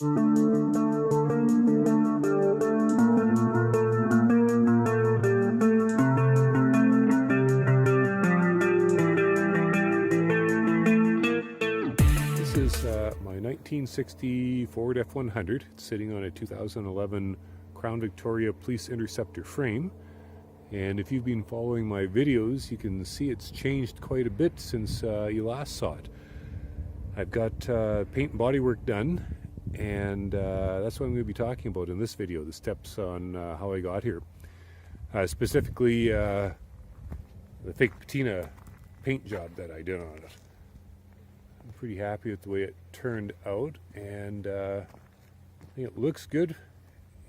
This is my 1960 Ford F100. It's sitting on a 2011 Crown Victoria Police Interceptor frame. And if you've been following my videos, you can see it's changed quite a bit since you last saw it. I've got paint and bodywork done, and that's what I'm going to be talking about in this video, the steps on how I got here. Specifically, the fake patina paint job that I did on it. I'm pretty happy with the way it turned out, and I think it looks good.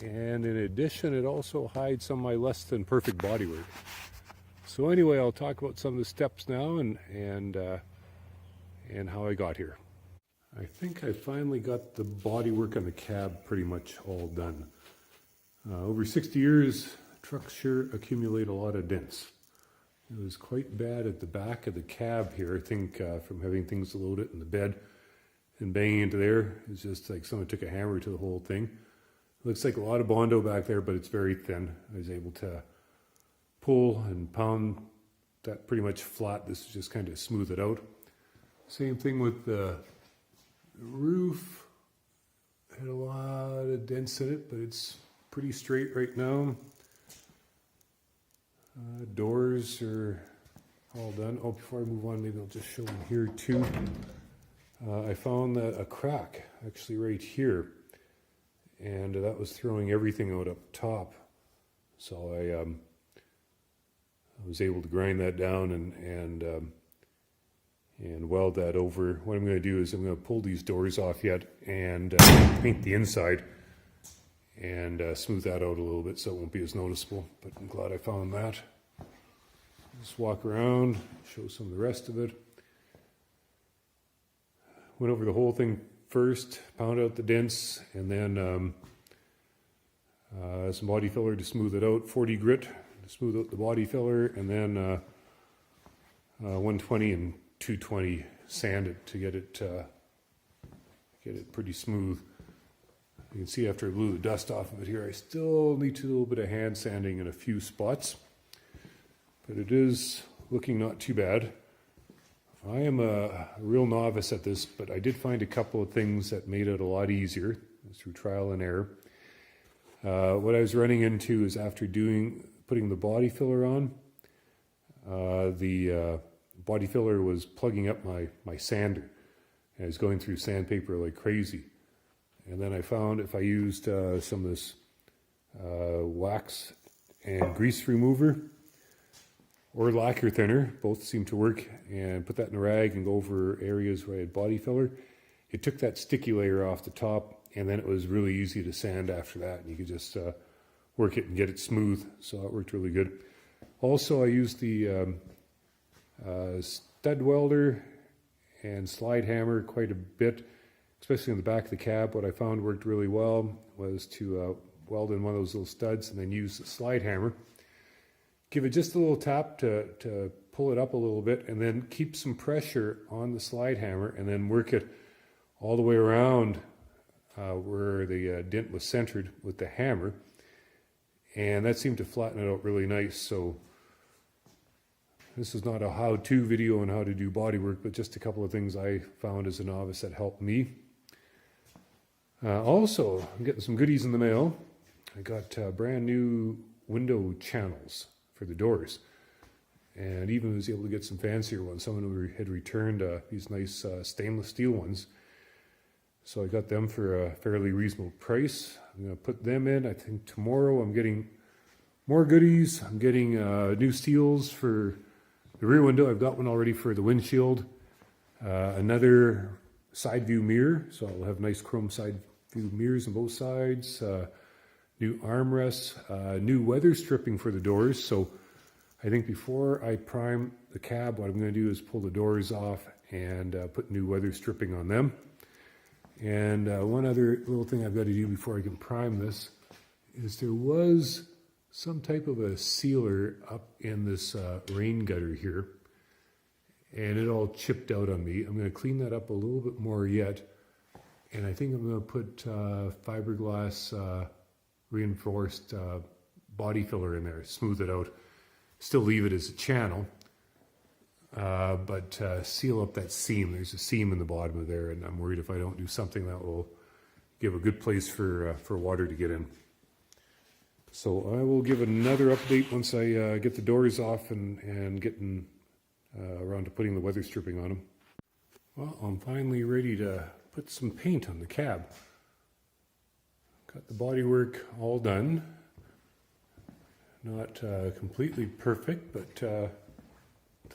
And in addition, it also hides some of my less than perfect bodywork. So anyway, I'll talk about some of the steps now and how I got here. I think I finally got the bodywork on the cab pretty much all done. Over 60 years, trucks sure accumulate a lot of dents. It was quite bad at the back of the cab here, I think, from having things loaded in the bed and banging into there. It's just like someone took a hammer to the whole thing. Looks like a lot of Bondo back there, but it's very thin. I was able to pull and pound that pretty much flat. This is just kind of smooth it out. Same thing with the roof. Had a lot of dents in it, but it's pretty straight right now. Doors are all done. Oh, before I move on, maybe I'll just show them here too. I found a crack actually right here. And that was throwing everything out up top. So I was able to grind that down and weld that over. What I'm going to do is I'm going to pull these doors off yet and paint the inside and smooth that out a little bit so it won't be as noticeable. But I'm glad I found that. Just walk around, show some of the rest of it. Went over the whole thing first, pound out the dents, and then some body filler to smooth it out, 40 grit to smooth out the body filler, and then 120 and 220 sanded to get it pretty smooth. You can see after I blew the dust off of it here, I still need to do a little bit of hand sanding in a few spots, but it is looking not too bad. I am a real novice at this, but I did find a couple of things that made it a lot easier through trial and error. What I was running into is after putting the body filler on, the body filler was plugging up my sander, and I was going through sandpaper like crazy. And then I found if I used some of this wax and grease remover, or lacquer thinner, both seem to work, and put that in a rag and go over areas where I had body filler. It took that sticky layer off the top, and then it was really easy to sand after that, and you could just work it and get it smooth, so it worked really good. Also, I used the stud welder and slide hammer quite a bit, especially in the back of the cab. What I found worked really well was to weld in one of those little studs and then use the slide hammer. Give it just a little tap to pull it up a little bit, and then keep some pressure on the slide hammer, and then work it all the way around where the dent was centered with the hammer. And that seemed to flatten it out really nice. So this is not a how-to video on how to do bodywork, but just a couple of things I found as a novice that helped me. Also, I'm getting some goodies in the mail. I got brand new window channels for the doors, and even was able to get some fancier ones. Someone had returned these nice stainless steel ones, so I got them for a fairly reasonable price. I'm going to put them in. I think tomorrow I'm getting more goodies. I'm getting new seals for the rear window. I've got one already for the windshield. Another side view mirror, so I'll have nice chrome side view mirrors on both sides. New armrests, new weather stripping for the doors. So I think before I prime the cab, what I'm going to do is pull the doors off and put new weather stripping on them. And one other little thing I've got to do before I can prime this is there was some type of a sealer up in this rain gutter here, and it all chipped out on me. I'm going to clean that up a little bit more yet, And I think I'm going to put fiberglass reinforced body filler in there, smooth it out. Still leave it as a channel, but seal up that seam. There's a seam in the bottom of there, and I'm worried if I don't do something that will give a good place for water to get in. So I will give another update once I get the doors off and getting around to putting the weather stripping on them. Well, I'm finally ready to put some paint on the cab. Got the bodywork all done. Not completely perfect, but to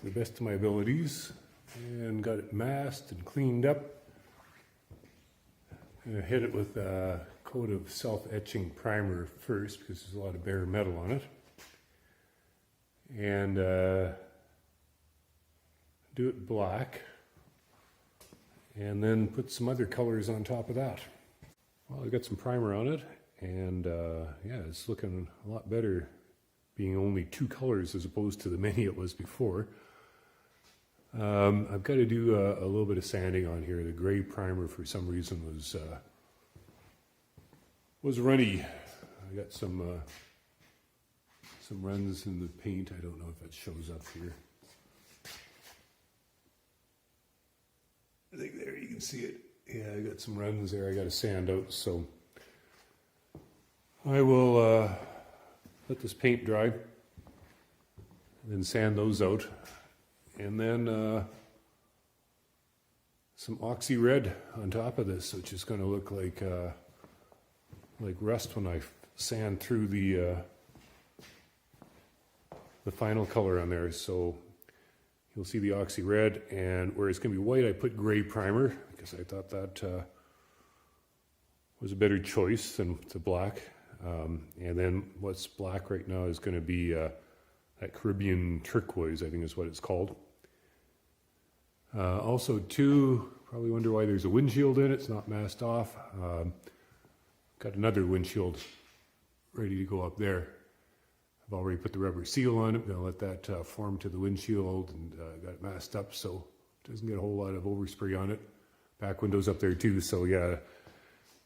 the best of my abilities. And got it masked and cleaned up. I hit it with a coat of self-etching primer first because there's a lot of bare metal on it. And do it black. And then put some other colors on top of that. Well, I got some primer on it, and yeah, it's looking a lot better being only 2 colors as opposed to the many it was before. I've got to do a little bit of sanding on here. The gray primer for some reason was runny. I got some runs in the paint. I don't know if it shows up here. I think there you can see it. Yeah, I got some runs there I got to sand out, so I will let this paint dry and then sand those out, and then some oxy red on top of this, which is going to look like rust when I sand through the final color on there. So you'll see the oxy red, and where it's going to be white, I put gray primer because I thought that was a better choice than the black. And then what's black right now is going to be that Caribbean turquoise, I think is what it's called. Also, too, probably wonder why there's a windshield in it. It's not masked off. Got another windshield ready to go up there. I've already put the rubber seal on it. I'm going to let that form to the windshield, and got it masked up so it doesn't get a whole lot of overspray on it. Back window's up there too, so yeah,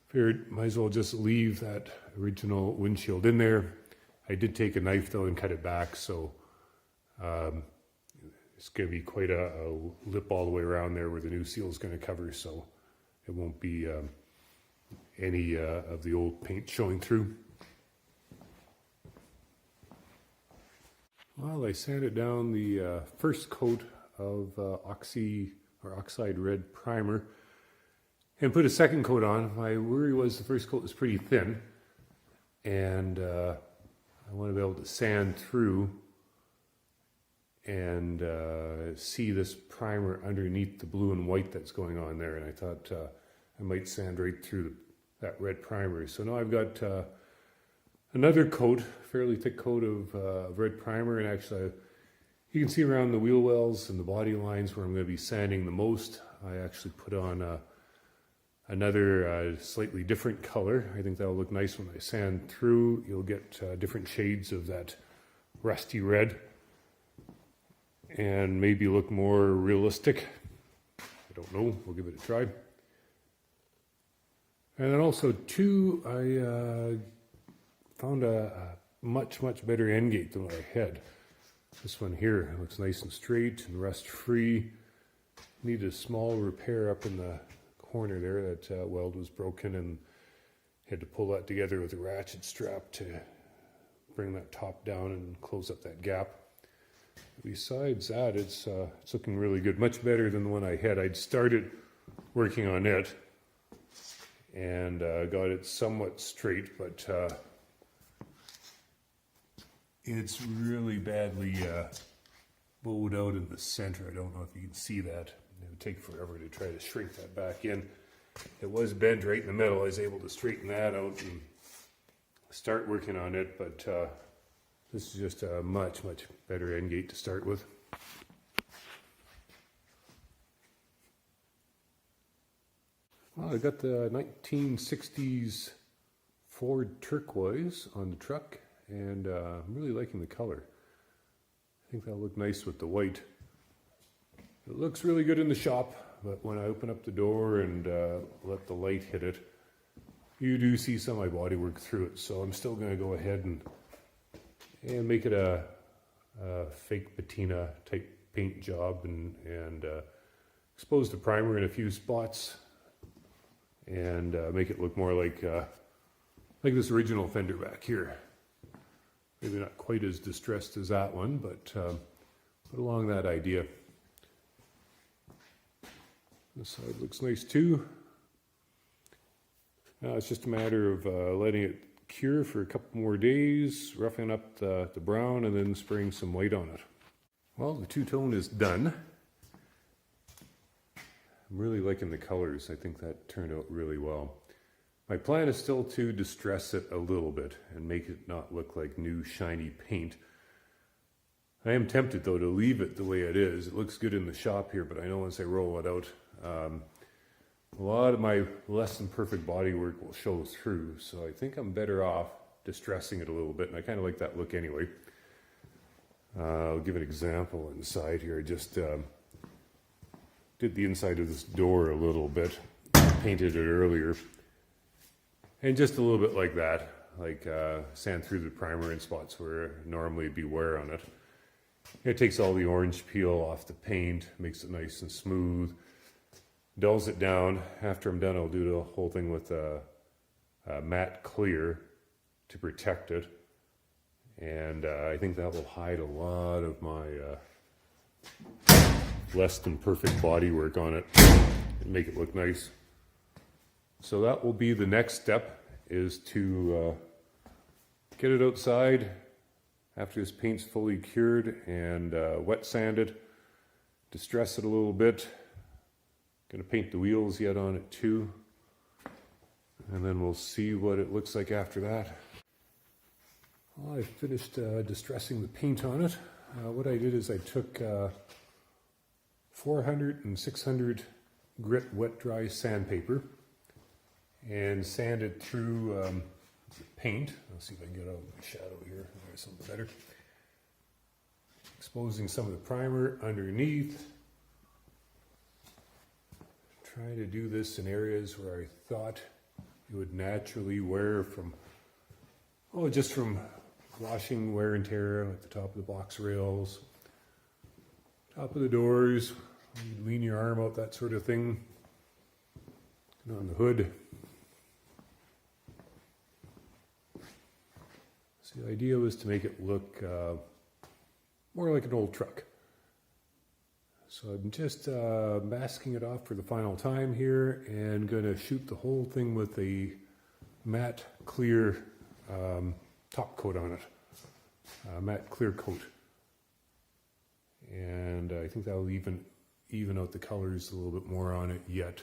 figured might as well just leave that original windshield in there. I did take a knife though and cut it back, so it's going to be quite a lip all the way around there where the new seal is going to cover, so it won't be any of the old paint showing through. Well, I sanded down the first coat of oxide red primer and put a second coat on. My worry was the first coat was pretty thin, and I want to be able to sand through and see this primer underneath the blue and white that's going on there, and I thought I might sand right through that red primer. So now I've got another coat, fairly thick coat of red primer, and actually you can see around the wheel wells and the body lines where I'm going to be sanding the most. I actually put on another slightly different color. I think that'll look nice when I sand through. You'll get different shades of that rusty red and maybe look more realistic. I don't know, we'll give it a try. And then also too, I found a much better end gate than what I had. This one here looks nice and straight and rust free. Needed a small repair up in the corner there. That weld was broken, and had to pull that together with a ratchet strap to bring that top down and close up that gap. Besides that, it's looking really good, much better than the one I had. I'd started working on it and got it somewhat straight, but it's really badly bowed out in the center. I don't know if you can see that. It would take forever to try to shrink that back in. It was bent right in the middle. I was able to straighten that out and start working on it, but this is just a much better end gate to start with. Well, I got the 1960s Ford turquoise on the truck, and I'm really liking the color. I think that'll look nice with the white. It looks really good in the shop. but when I open up the door and let the light hit it, you do see some of my bodywork through it. So I'm still going to go ahead and make it a fake patina type paint job and expose the primer in a few spots and make it look more like this original fender back here. Maybe not quite as distressed as that one, but along that idea. This side looks nice too. Now it's just a matter of letting it cure for a couple more days, roughing up the brown, and then spraying some white on it. Well, the two-tone is done. I'm really liking the colors. I think that turned out really well. My plan is still to distress it a little bit and make it not look like new shiny paint. I am tempted though to leave it the way it is. It looks good in the shop here, but I know once I roll it out, a lot of my less than perfect bodywork will show through. So I think I'm better off distressing it a little bit, and I kind of like that look anyway. I'll give an example inside here. I just did the inside of this door a little bit, painted it earlier. And just a little bit like that, like sand through the primer in spots where normally it'd be wear on it. It takes all the orange peel off the paint, makes it nice and smooth, dulls it down. After I'm done, I'll do the whole thing with a matte clear to protect it. And I think that will hide a lot of my less than perfect bodywork on it and make it look nice. So that will be the next step, is to get it outside after this paint's fully cured and wet sanded, distress it a little bit. Gonna paint the wheels yet on it too, and then we'll see what it looks like after that. Well, I finished distressing the paint on it. What I did is I took 400 and 600 grit wet dry sandpaper and sanded through the paint. Let's see if I can get out of my shadow here. There's something better. Exposing some of the primer underneath. Trying to do this in areas where I thought it would naturally wear from, just from washing wear and tear at the top of the box rails, top of the doors, you lean your arm out, that sort of thing, and on the hood. So the idea was to make it look more like an old truck. So I'm just masking it off for the final time here and going to shoot the whole thing with a matte clear top coat on it, matte clear coat. And I think that'll even out the colors a little bit more on it yet.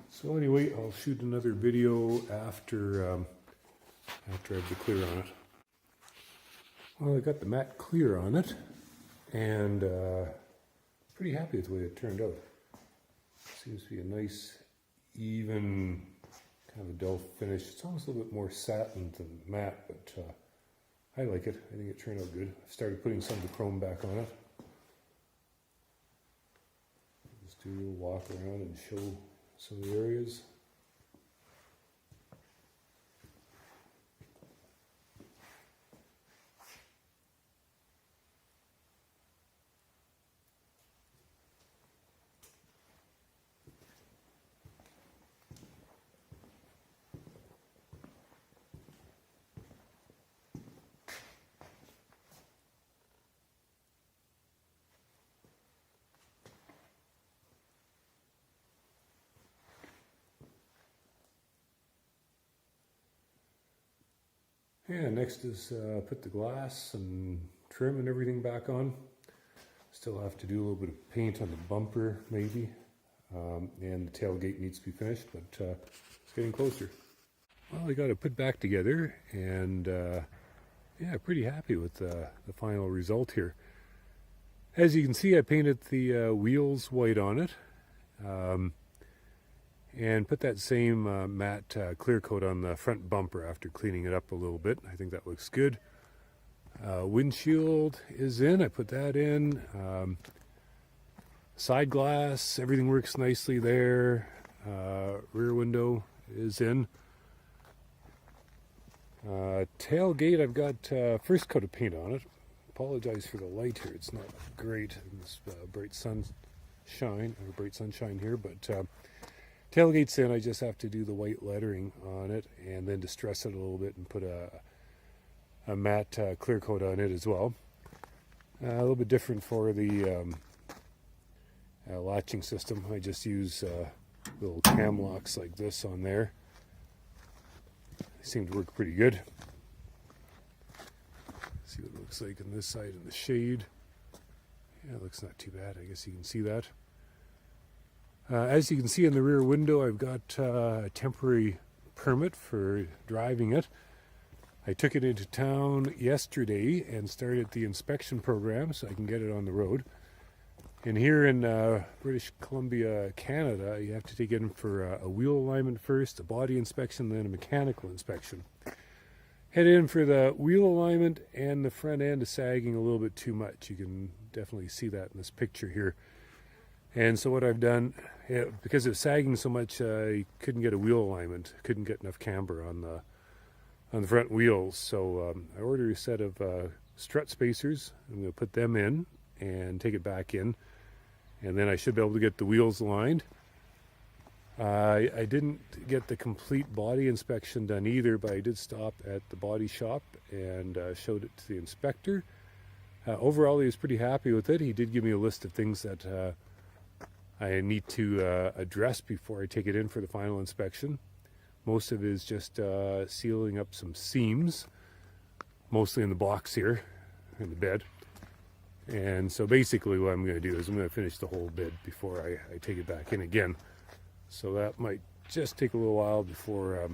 So anyway, I'll shoot another video after I have the clear on it. Well, I got the matte clear on it, and pretty happy with the way it turned out. Seems to be a nice, even, kind of a dull finish. It's almost a little bit more satin than matte, but I like it. I think it turned out good. I've started putting some of the chrome back on it. Just do a little walk around and show some of the areas. Yeah, next is put the glass and trim and everything back on. Still have to do a little bit of paint on the bumper maybe, and the tailgate needs to be finished, but it's getting closer. Well, we got it put back together, and yeah, pretty happy with the final result here. As you can see, I painted the wheels white on it. And put that same matte clear coat on the front bumper after cleaning it up a little bit. I think that looks good. Windshield is in. I put that in. Side glass, everything works nicely there. Rear window is in. Tailgate, I've got first coat of paint on it. Apologize for the light here. It's not great in this bright sunshine here, but tailgate's in. I just have to do the white lettering on it and then distress it a little bit and put a matte clear coat on it as well. A little bit different for the latching system. I just use little cam locks like this on there. They seem to work pretty good. See what it looks like on this side in the shade. Yeah, it looks not too bad. I guess you can see that. As you can see in the rear window, I've got a temporary permit for driving it. I took it into town yesterday and started the inspection program so I can get it on the road. And here in British Columbia, Canada, you have to take it in for a wheel alignment first, a body inspection, then a mechanical inspection. Head in for the wheel alignment, and the front end is sagging a little bit too much. You can definitely see that in this picture here. And so what I've done, because it's sagging so much, I couldn't get a wheel alignment, couldn't get enough camber on the front wheels. So I ordered a set of strut spacers. I'm going to put them in and take it back in, and then I should be able to get the wheels aligned. I didn't get the complete body inspection done either, but I did stop at the body shop and showed it to the inspector. Overall, he was pretty happy with it. He did give me a list of things that I need to address before I take it in for the final inspection. Most of it is just sealing up some seams, mostly in the box here, in the bed. And so basically what I'm going to do is I'm going to finish the whole bed before I take it back in again. So that might just take a little while before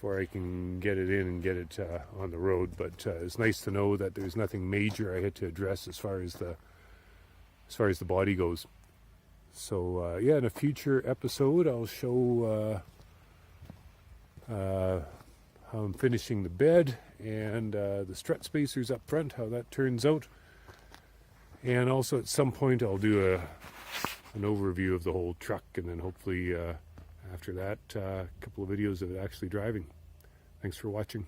I can get it in and get it on the road. But it's nice to know that there's nothing major I had to address as far as the body goes. So yeah, in a future episode I'll show how I'm finishing the bed and the strut spacers up front, how that turns out. And also at some point I'll do an overview of the whole truck, and then hopefully after that a couple of videos of it actually driving. Thanks for watching.